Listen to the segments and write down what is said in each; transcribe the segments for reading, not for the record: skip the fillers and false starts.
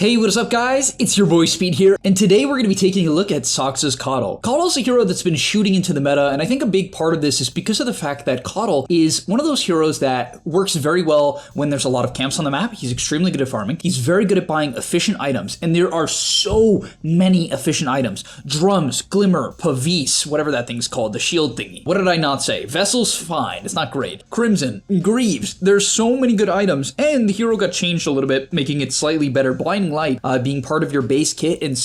Hey, what is up guys? It's your boy Speed here, and today we're going to be taking a look at Sox's Caudle. Caudle's a hero that's been shooting into the meta, and I think a big part of this is because of the fact that Caudle is one of those heroes that works very well when there's a lot of camps on the map. He's extremely good at farming. He's very good at buying efficient items, and there are so many efficient items. Drums, Glimmer, Pavis, whatever that thing's called, the shield thingy. What did I not say? Vessel's fine, it's not great. Crimson, Greaves, there's so many good items, and the hero got changed a little bit, making it slightly better. Blinding Light being part of your base kit and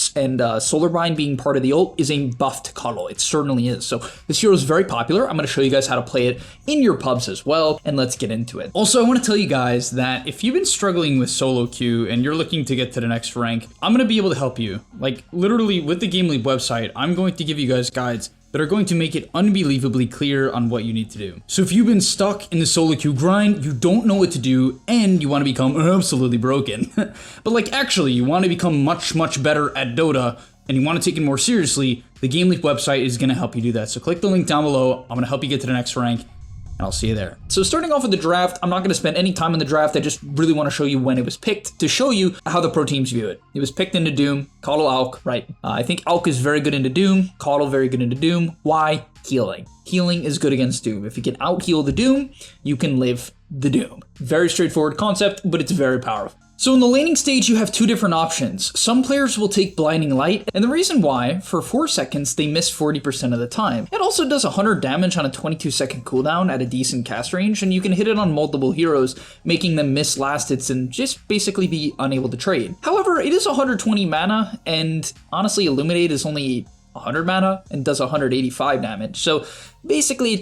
Solar Bind being part of the ult is a buff to Caudle. It certainly is. So this hero is very popular. I'm going to show you guys how to play it in your pubs as well, and let's get into it. Also, I want to tell you guys that if you've been struggling with solo queue and you're looking to get to the next rank, I'm going to be able to help you. Like literally with the Game Leap website, I'm going to give you guys guides that are going to make it unbelievably clear on what you need to do. So if you've been stuck in the solo queue grind, you don't know what to do, and you want to become absolutely broken, but like actually you want to become much better at Dota, and you want to take it more seriously, the Game Leap website is going to help you do that. So click the link down below. I'm going to help you get to the next rank, and I'll see you there. So starting off with the draft, I'm not going to spend any time on the draft. I just really want to show you when it was picked to show you how the pro teams view it. It was picked into Doom, Caudle Alk, right? I think Alk is very good into Doom, Caudle very good into Doom. Why? Healing. Healing is good against Doom. If you can out heal the Doom, you can live the Doom. Very straightforward concept, but it's very powerful. So in the laning stage, you have two different options. Some players will take Blinding Light, and the reason why, for 4 seconds, they miss 40% of the time. It also does 100 damage on a 22-second cooldown at a decent cast range, and you can hit it on multiple heroes, making them miss last hits and just basically be unable to trade. However, it is 120 mana, and honestly, Illuminate is only 100 mana and does 185 damage. So basically,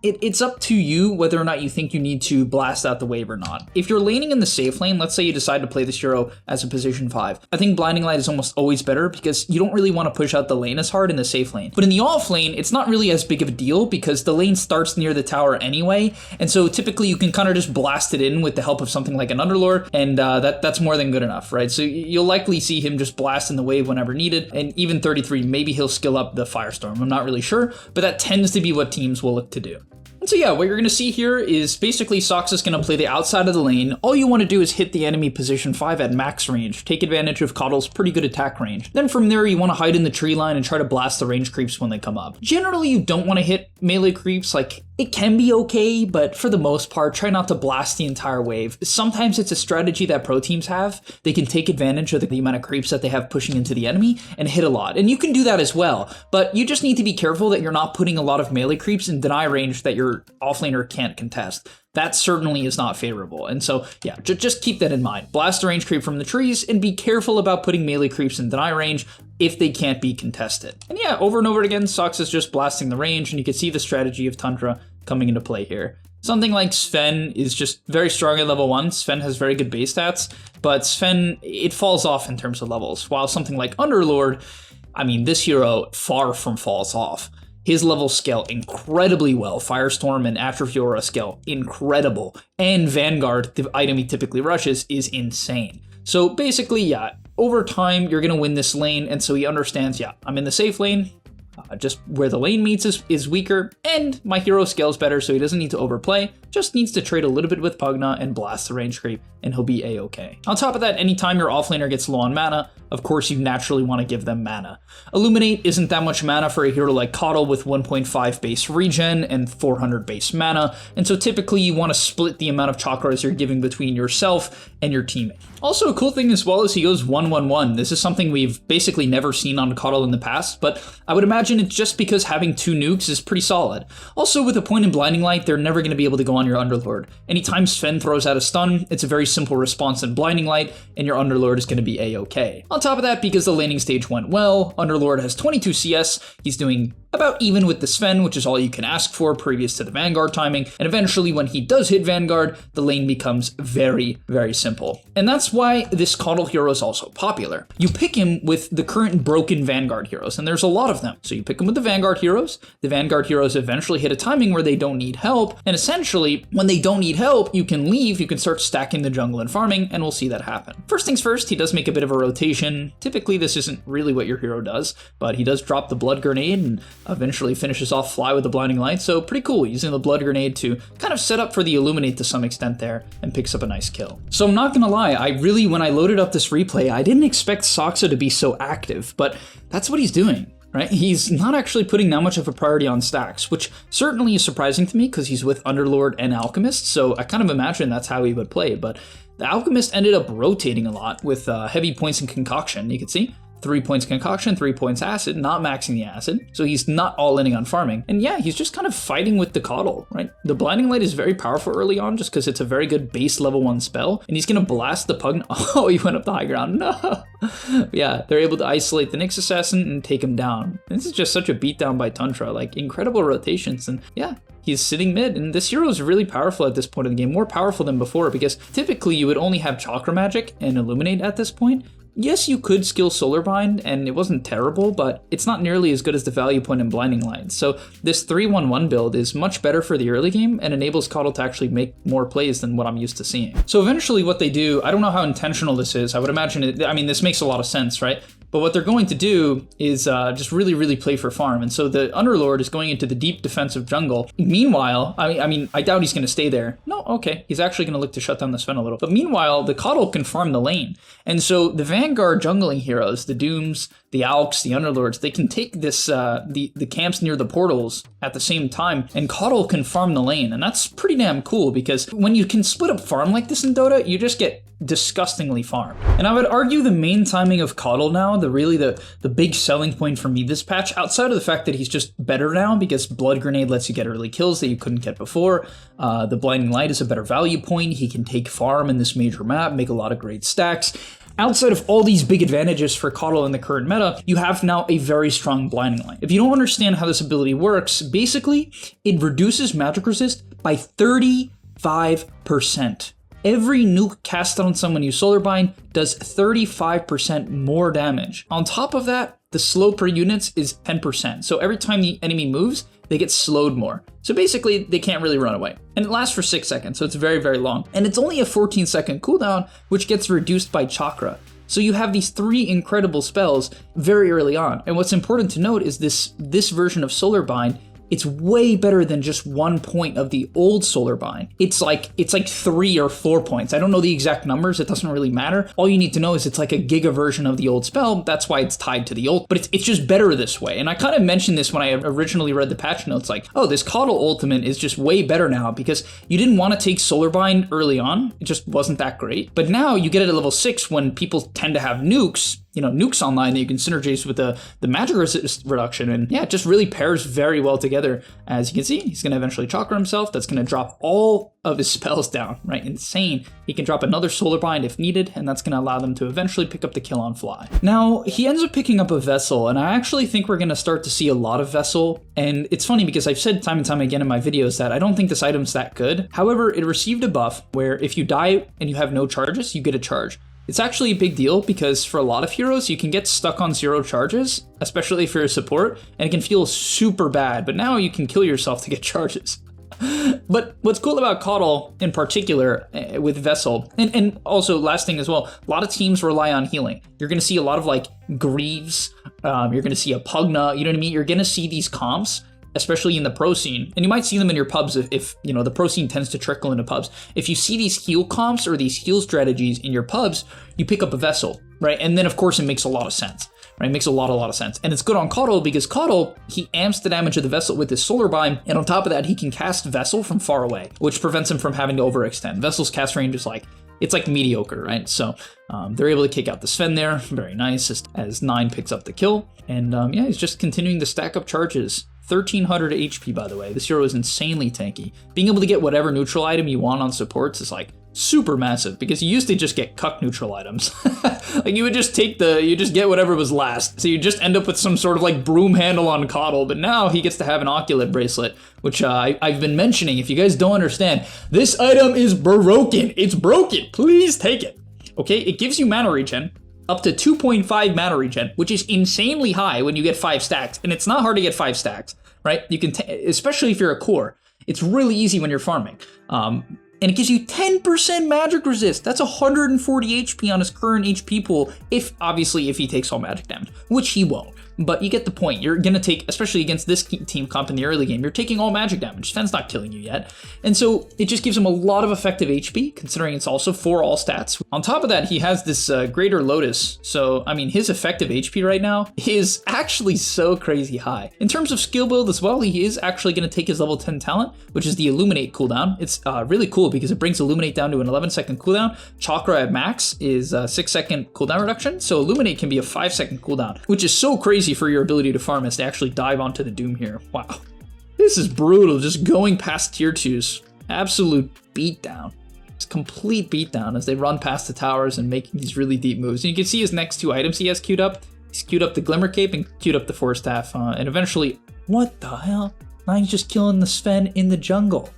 it's up to you whether or not you think you need to blast out the wave or not. If you're laning in the safe lane, let's say you decide to play this hero as a position 5, I think Blinding Light is almost always better because you don't really want to push out the lane as hard in the safe lane. But in the off lane, it's not really as big of a deal because the lane starts near the tower anyway, and so typically you can kind of just blast it in with the help of something like an Underlord, and that's more than good enough, right? So you'll likely see him just blast in the wave whenever needed, and even 33, maybe he'll skill up the Firestorm. I'm not really sure, but that tends to be what teams will look to do. And so yeah, what you're going to see here is basically Sox is going to play the outside of the lane. All you want to do is hit the enemy position 5 at max range, take advantage of Caudle's pretty good attack range. Then from there, you want to hide in the tree line and try to blast the range creeps when they come up. Generally, you don't want to hit melee creeps. Like, it can be okay, but for the most part, try not to blast the entire wave. Sometimes it's a strategy that pro teams have. They can take advantage of the amount of creeps that they have pushing into the enemy and hit a lot. And you can do that as well, but you just need to be careful that you're not putting a lot of melee creeps in deny range that your offlaner can't contest. That certainly is not favorable. And so, yeah, just keep that in mind. Blast a range creep from the trees and be careful about putting melee creeps in deny range if they can't be contested. And yeah, over and over again, Sox is just blasting the range, and you can see the strategy of Tundra coming into play here. Something like Sven is just very strong at level 1. Sven has very good base stats, but Sven, it falls off in terms of levels. While something like Underlord, I mean, this hero far from falls off. His levels scale incredibly well. Firestorm and After Fiora scale incredible. And Vanguard, the item he typically rushes, is insane. So basically, yeah, over time, you're going to win this lane. And so he understands, yeah, I'm in the safe lane. Just where the lane meets is weaker, and my hero scales better, so he doesn't need to overplay, just needs to trade a little bit with Pugna and blast the range creep, and he'll be a-okay. On top of that, anytime your offlaner gets low on mana, of course you naturally want to give them mana. Illuminate isn't that much mana for a hero like Caudle with 1.5 base regen and 400 base mana, and so typically you want to split the amount of chakras you're giving between yourself and your teammate. Also, a cool thing as well is he goes 1-1-1. This is something we've basically never seen on Caudle in the past, but I would imagine it's just because having 2 nukes is pretty solid. Also, with a point in Blinding Light, they're never going to be able to go on your Underlord. Anytime Sven throws out a stun, it's a very simple response in Blinding Light, and your Underlord is going to be a-okay. On top of that, because the laning stage went well, Underlord has 22 CS, he's doing about even with the Sven, which is all you can ask for previous to the Vanguard timing, and eventually when he does hit Vanguard, the lane becomes very simple. And that's why this Caudle hero is also popular. You pick him with the current broken Vanguard heroes, and there's a lot of them. So you pick him with the Vanguard heroes eventually hit a timing where they don't need help, and essentially, when they don't need help, you can leave, you can start stacking the jungle and farming, and we'll see that happen. First things first, he does make a bit of a rotation. Typically, this isn't really what your hero does, but he does drop the Blood Grenade, and eventually finishes off Fly with the Blinding Light, so pretty cool, using the Blood Grenade to kind of set up for the Illuminate to some extent there, and picks up a nice kill. So I'm not gonna lie, when I loaded up this replay, I didn't expect Soxa to be so active, but that's what he's doing. Right? He's not actually putting that much of a priority on stacks, which certainly is surprising to me because he's with Underlord and Alchemist, so I kind of imagine that's how he would play, but the Alchemist ended up rotating a lot with heavy points and Concoction. You can see 3 points Concoction, 3 points Acid, not maxing the Acid, so he's not all-inning on farming. And yeah, he's just kind of fighting with the Coddle, right? The Blinding Light is very powerful early on just because it's a very good base level 1 spell, and he's going to blast the Pug. Oh, he went up the high ground. No! Yeah, they're able to isolate the Nyx Assassin and take him down. This is just such a beatdown by Tundra, like incredible rotations, and yeah, he's sitting mid, and this hero is really powerful at this point in the game, more powerful than before, because typically you would only have Chakra Magic and Illuminate at this point. Yes, you could skill Solar Bind, and it wasn't terrible, but it's not nearly as good as the value point in Blinding Light. So this 3-1-1 build is much better for the early game and enables Coddle to actually make more plays than what I'm used to seeing. So eventually what they do, I don't know how intentional this is. I would imagine it, I mean, this makes a lot of sense, right? But what they're going to do is just really play for farm. And so the Underlord is going into the deep defensive jungle. Meanwhile, I doubt he's going to stay there. No, okay. He's actually going to look to shut down the Sven a little. But meanwhile, the Coddle can farm the lane. And so the Vanguard jungling heroes, the Dooms, the Alks, the Underlords, they can take this the camps near the portals at the same time, and Coddle can farm the lane. And that's pretty damn cool, because when you can split up farm like this in Dota, you just get disgustingly farmed. And I would argue the main timing of Coddle now, the big selling point for me this patch, outside of the fact that he's just better now because Blood Grenade lets you get early kills that you couldn't get before, the Blinding Light is a better value point, he can take farm in this major map, make a lot of great stacks. Outside of all these big advantages for Coddle in the current meta, you have now a very strong Blinding Light. If you don't understand how this ability works, basically, it reduces magic resist by 35%. Every nuke cast on someone you Solar Bind does 35% more damage. On top of that, the slow per units is 10%. So every time the enemy moves, they get slowed more. So basically, they can't really run away. And it lasts for 6 seconds, so it's very long. And it's only a 14-second cooldown, which gets reduced by Chakra. So you have these 3 incredible spells very early on. And what's important to note is this version of Solar Bind, it's way better than just 1 point of the old Solar Bind. It's like 3 or 4 points. I don't know the exact numbers, it doesn't really matter. All you need to know is it's like a giga version of the old spell, that's why it's tied to the old, but it's just better this way. And I kind of mentioned this when I originally read the patch notes, like, oh, this Coddle ultimate is just way better now because you didn't want to take Solar Bind early on, it just wasn't that great. But now you get it at level 6 when people tend to have nukes, nukes online that you can synergize with the magic resist reduction. And yeah, it just really pairs very well together. As you can see, he's going to eventually Chakra himself. That's going to drop all of his spells down, right? Insane. He can drop another Solar Bind if needed, and that's going to allow them to eventually pick up the kill on Fly. Now, he ends up picking up a Vessel, and I actually think we're going to start to see a lot of Vessel. And it's funny because I've said time and time again in my videos that I don't think this item's that good. However, it received a buff where if you die and you have no charges, you get a charge. It's actually a big deal because for a lot of heroes, you can get stuck on 0 charges, especially if you're a support, and it can feel super bad, but now you can kill yourself to get charges. But what's cool about Coddle in particular with Vessel, and also last thing as well, a lot of teams rely on healing. You're going to see a lot of like Greaves, you're going to see a Pugna, you know what I mean? You're going to see these comps, especially in the pro scene, and you might see them in your pubs if the pro scene tends to trickle into pubs. If you see these heal comps or these heal strategies in your pubs, you pick up a Vessel, right? And then of course it makes a lot of sense, right? It makes a lot of sense. And it's good on Coddle because Coddle, he amps the damage of the Vessel with his Solar Bind, and on top of that, he can cast Vessel from far away, which prevents him from having to overextend. Vessel's cast range is it's like mediocre, right? So they're able to kick out the Sven there, very nice, as 9 picks up the kill. And yeah, he's just continuing to stack up charges. 1300 HP, by the way. This hero is insanely tanky. Being able to get whatever neutral item you want on supports is super massive because you used to just get cuck neutral items. You would just you just get whatever was last. So you just end up with some sort of broom handle on Coddle, but now he gets to have an Oculate bracelet, which I've been mentioning. If you guys don't understand, this item is broken. It's broken. Please take it. Okay, it gives you mana regen, up to 2.5 mana regen, which is insanely high when you get 5 stacks, and it's not hard to get 5 stacks, right? You can, especially if you're a core, it's really easy when you're farming. and it gives you 10% magic resist. That's 140 HP on his current HP pool, if he takes all magic damage, which he won't. But you get the point. You're going to take, especially against this team comp in the early game, you're taking all magic damage. Sven's not killing you yet. And so it just gives him a lot of effective HP, considering it's also for all stats. On top of that, he has this Greater Lotus. So, I mean, his effective HP right now is actually so crazy high. In terms of skill build as well, he is actually going to take his level 10 talent, which is the Illuminate cooldown. It's really cool because it brings Illuminate down to an 11-second cooldown. Chakra at max is a 6-second cooldown reduction. So Illuminate can be a 5-second cooldown, which is so crazy for your ability to farm as to actually dive onto the Doom here. Wow. This is brutal, just going past tier 2s. Absolute beatdown. It's complete beatdown as they run past the towers and making these really deep moves. And you can see his next 2 items he has queued up. He's queued up the Glimmer Cape and queued up the Force Staff. And eventually, what the hell? Now he's just killing the Sven in the jungle.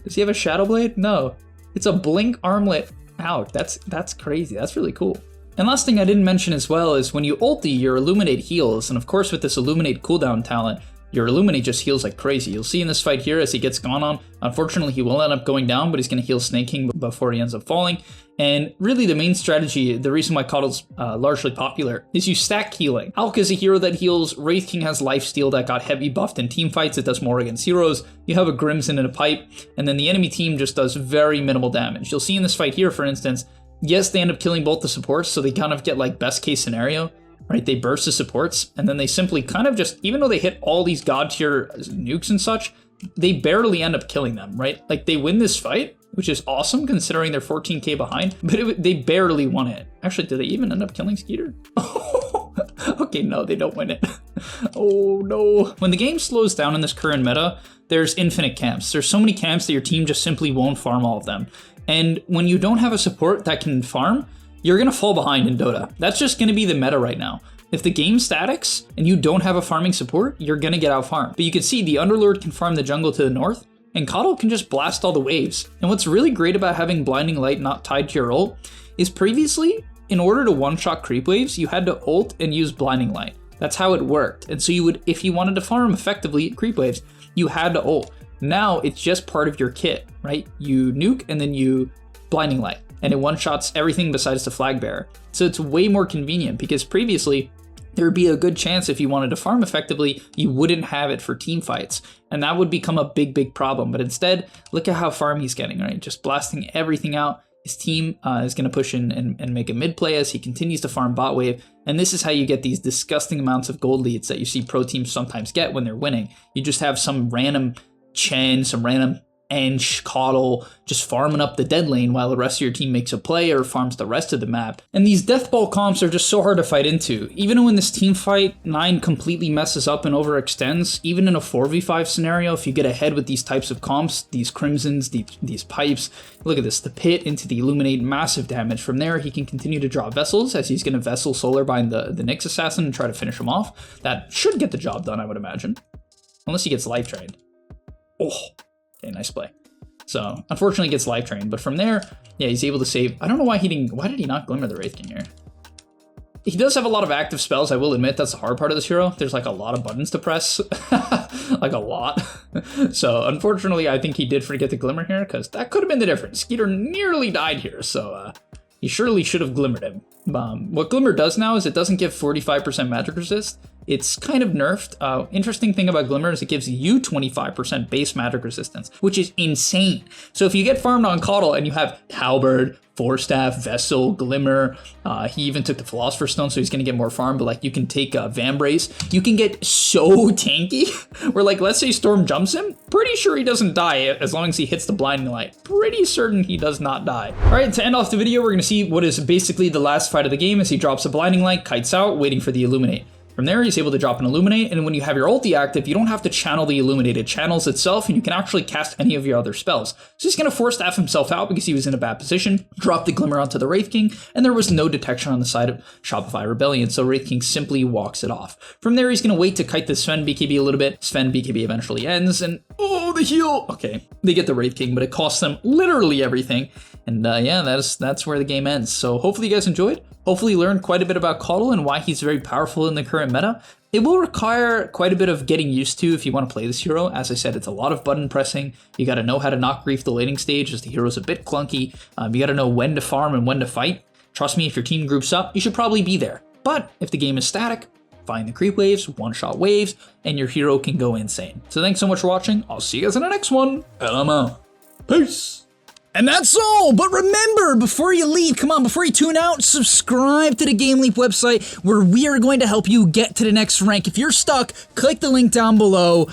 Does he have a Shadow Blade? No. It's a Blink Armlet out. That's crazy. That's really cool. And last thing I didn't mention as well is when you ulti, your Illuminate heals, and of course with this Illuminate cooldown talent, your Illuminate just heals like crazy. You'll see in this fight here as he gets gone on, unfortunately he will end up going down, but he's going to heal Snake King before he ends up falling. And really the main strategy, the reason why Coddle's largely popular, is you stack healing. Alk is a hero that heals, Wraith King has lifesteal that got heavy buffed in team fights, it does more against heroes, you have a Crimson and a Pipe, and then the enemy team just does very minimal damage. You'll see in this fight here, for instance, yes, they end up killing both the supports, so they kind of get like best case scenario, right? They burst the supports, and then they simply kind of just, even though they hit all these god tier nukes and such, they barely end up killing them, right? Like they win this fight, which is awesome considering they're 14k behind, but they barely won it. Actually, did they even end up killing Skeeter? Okay, no, they don't win it. Oh no. When the game slows down in this current meta, there's infinite camps. There's so many camps that your team just simply won't farm all of them. And when you don't have a support that can farm, you're going to fall behind in Dota. That's just going to be the meta right now. If the game statics and you don't have a farming support, you're going to get out farmed. But you can see the Underlord can farm the jungle to the north, and Coddle can just blast all the waves. And what's really great about having Blinding Light not tied to your ult is previously, in order to one-shot creep waves, you had to ult and use Blinding Light. That's how it worked. And so you would, if you wanted to farm effectively creep waves, you had to ult. Now it's just part of your kit, right? You nuke and then you Blinding Light, and it one-shots everything besides the Flag Bearer. So it's way more convenient because previously there would be a good chance if you wanted to farm effectively, you wouldn't have it for team fights. And that would become a big problem. But instead, look at how farm he's getting, right? Just blasting everything out. His team is going to push in and make a mid play as he continues to farm bot wave. And this is how you get these disgusting amounts of gold leads that you see pro teams sometimes get when they're winning. You just have some random Chen, some random Ench, Coddle, just farming up the dead lane while the rest of your team makes a play or farms the rest of the map. And these death ball comps are just so hard to fight into. Even when this team fight 9 completely messes up and overextends, even in a 4v5 scenario, if you get ahead with these types of comps, these Crimsons, these Pipes, look at this, the Pit into the Illuminate, massive damage. From there, he can continue to draw Vessels as he's going to Vessel Solar Bind the Nyx Assassin and try to finish him off. That should get the job done, I would imagine. Unless he gets life drained. Oh. Okay, nice play. So, unfortunately, he gets life trained, but from there, yeah, he's able to save. I don't know why why did he not Glimmer the Wraith King here? He does have a lot of active spells, I will admit. That's the hard part of this hero. There's like a lot of buttons to press. Like a lot. So, unfortunately, I think he did forget to Glimmer here, because that could have been the difference. Skeeter nearly died here, so he surely should have Glimmered him. What Glimmer does now is it doesn't give 45% magic resist. It's kind of nerfed. Interesting thing about Glimmer is it gives you 25% base magic resistance, which is insane. So if you get farmed on Coddle and you have Halberd, Force Staff, Vessel, Glimmer, he even took the Philosopher's Stone, so he's going to get more farm, but like you can take Vambrace, you can get so tanky where like, let's say Storm jumps him, pretty sure he doesn't die as long as he hits the Blinding Light. Pretty certain he does not die. All right, to end off the video, we're going to see what is basically the last fight of the game as he drops a Blinding Light, kites out, waiting for the Illuminate. From there, he's able to drop an Illuminate, and when you have your ulti active, you don't have to channel the Illuminate. It channels itself, and you can actually cast any of your other spells. So he's going to Force Staff himself out because he was in a bad position, drop the Glimmer onto the Wraith King, and there was no detection on the side of Shopify Rebellion, so Wraith King simply walks it off. From there, he's going to wait to kite the Sven BKB a little bit. Sven BKB eventually ends, and oh, the heal. Okay, they get the Wraith King, but it costs them literally everything. And yeah, that's where the game ends. So hopefully you guys enjoyed. Hopefully you learned quite a bit about Caudle and why he's very powerful in the current meta. It will require quite a bit of getting used to if you want to play this hero. As I said, it's a lot of button pressing. You got to know how to knock Grief the laning stage, as the hero's a bit clunky. You got to know when to farm and when to fight. Trust me, if your team groups up, you should probably be there. But if the game is static, find the creep waves, one-shot waves, and your hero can go insane. So thanks so much for watching. I'll see you guys in the next one. And I'm out. Peace. And that's all, but remember, before you leave, come on, before you tune out, subscribe to the Game Leap website where we are going to help you get to the next rank. If you're stuck, click the link down below.